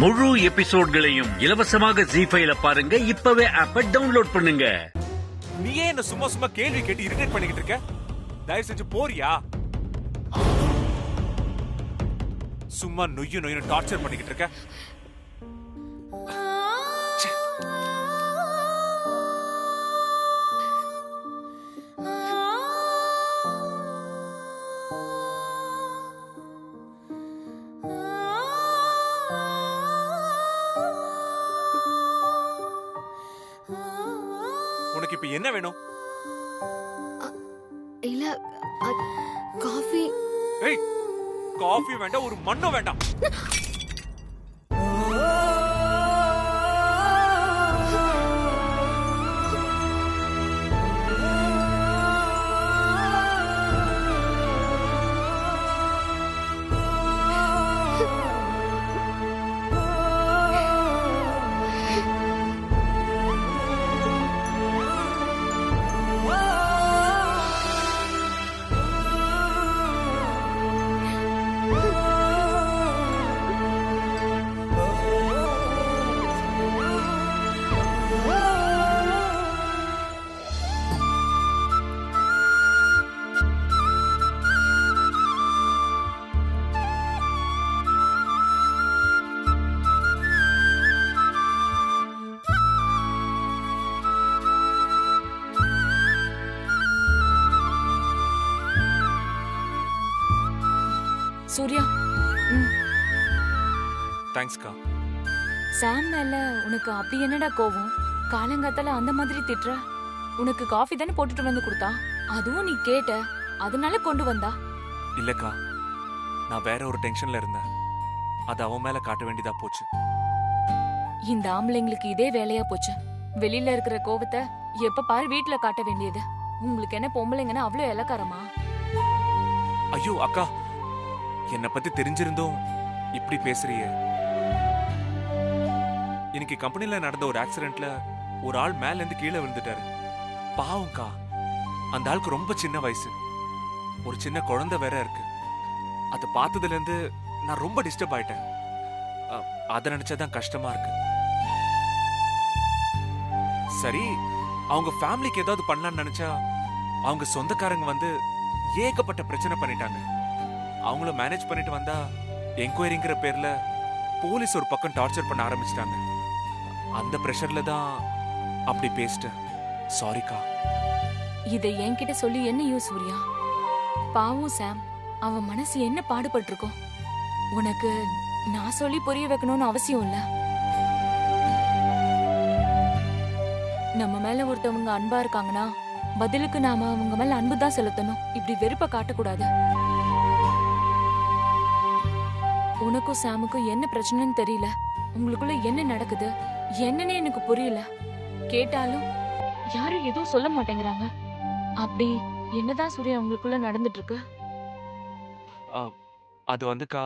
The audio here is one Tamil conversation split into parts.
முழு எபிசோட்களையும் இலவசமாக ஜீ5ல பாருங்க. இப்பவே ஆப்பை டவுன்லோட் பண்ணுங்க. நீ ஏன் என்ன சும்மா சும்மா கேள்வி கேட்டு இரிட்டேட் பண்ணிக்கிட்டு இருக்க? தயவு செஞ்சு போறியா? சும்மா நொய்யு நொய்யு டார்ச்சர் பண்ணிக்கிட்டு இருக்க. உனக்கு இப்ப என்ன வேணும்? இல்ல காஃபி. ஏய், காஃபி வேண்டாம், ஒரு மண்ணும் வேண்டாம். சூர்யா, தேங்க்ஸ்க்கா. சாம் மேல உனக்கு அப்படி என்னடா கோவம்? காலங்காத்தால அந்த மாதிரி திட்டுற. உனக்கு காஃபி தானே போட்டுட்டு வந்து கொடுத்தா, அதுவும் நீ கேட்ட, அதனால கொண்டு வந்தா. இல்லக்கா, நான் வேற ஒரு டென்ஷன்ல இருந்தேன். அது அவன் மேல காட்ட வேண்டியதா போச்சு. இந்த ஆம்பளைங்களுக்கு இதே வேலையா போச்சு. வெளியில இருக்கிற கோவத்தை எப்ப பாரு வீட்டுல காட்ட வேண்டியது. உங்களுக்கு என்ன பொம்பளைங்கன்னா அவ்வளவு இலக்காரமா? ஐயோ அக்கா, என்ன பத்தி தெரிஞ்சிருந்தோம் இப்படி பேசுறியே. இன்னைக்கு கம்பெனில நடந்த ஒரு ஆக்சிடென்ட்ல ஒரு ஆள் மேல இருந்து கீழே விழுந்துட்டாரு. பாவம்க்கா, அந்த ஆளுக்கு ரொம்ப சின்ன வயசு, ஒரு சின்ன குழந்தை வேற இருக்கு. அதை பார்த்ததுல இருந்து நான் ரொம்ப டிஸ்டர்ப் ஆயிட்டேன். அதை நினைச்சாதான் கஷ்டமா இருக்கு. சரி, அவங்க ஃபேமிலிக்கு ஏதாவது பண்ணலாம்னு நினைச்சா அவங்க சொந்தக்காரங்க வந்து ஏகப்பட்ட பிரச்சனை பண்ணிட்டாங்க. அவங்கள மேனேஜ் பண்ணிட்டு வந்தா என்கொயரிங்கிற பேர்ல போலீஸ் ஒரு பக்கம் டார்ச்சர் பண்ண ஆரம்பிச்சிட்டாங்க. அந்த பிரஷர்ல தான் அப்படி பேசிட்டேன். சாரிக்கா. இதை என்கிட்ட சொல்லி என்ன யூஸ் சூர்யா? பாவம் சாம், அவன் மனசு என்ன பாடுபட்டிருக்கோம். உனக்கு நான் சொல்லி புரிய வைக்கணும்னு அவசியம் இல்ல. நம்ம மேல ஒருத்தவங்க அன்பா இருக்காங்கன்னா பதிலுக்கு நாம அவங்க மேல அன்பு தான் செலுத்தணும். இப்படி வெறுப்ப காட்டக்கூடாது. உனக்கும் சாமுக்கும் என்ன பிரச்சனைன்னு தெரியல. உங்களுக்குள்ள என்ன நடக்குது என்னன்னு எனக்கு புரியல. கேட்டாலும் யாரும் எதுவும் சொல்ல மாட்டேங்கிறாங்க. அப்படி என்னதான் சூர்யா உங்களுக்குள்ள நடந்துட்டு இருக்கு? அது வந்துக்கா,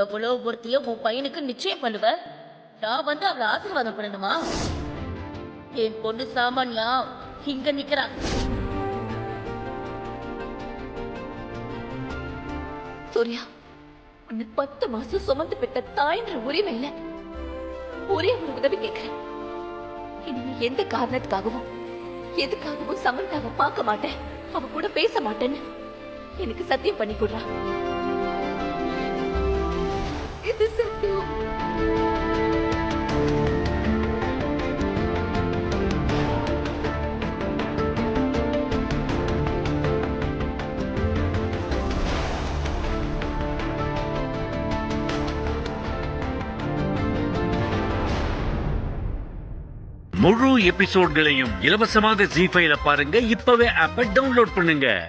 எவ்வளவு பொறுத்தியோ உன் பையனுக்கு நிச்சயம் பண்ணுவ. நான் வந்து அவளை ஆசீர்வாதம் பண்ணணுமா? என் பொண்ணு சாமானியா இங்க நிக்கிறான். சூர்யா, உன்னை 10 மாசம் சுமந்து பெற்ற தாயின்ற உரிமையில ஒரே ஒரு உதவி கேட்கிறேன். இனிமே எந்த காரணத்துக்காகவும் எதுக்காகவும் சமந்தாவை பார்க்க மாட்டேன், அவ கூட பேச மாட்டேன்னு எனக்கு சத்தியம் பண்ணி கொடுறா. இது சத்தியம். முழு எபிசோட்களையும் இலவசமாக ஜீ5ல பாருங்க. இப்பவே ஆப்பை டவுன்லோட் பண்ணுங்க.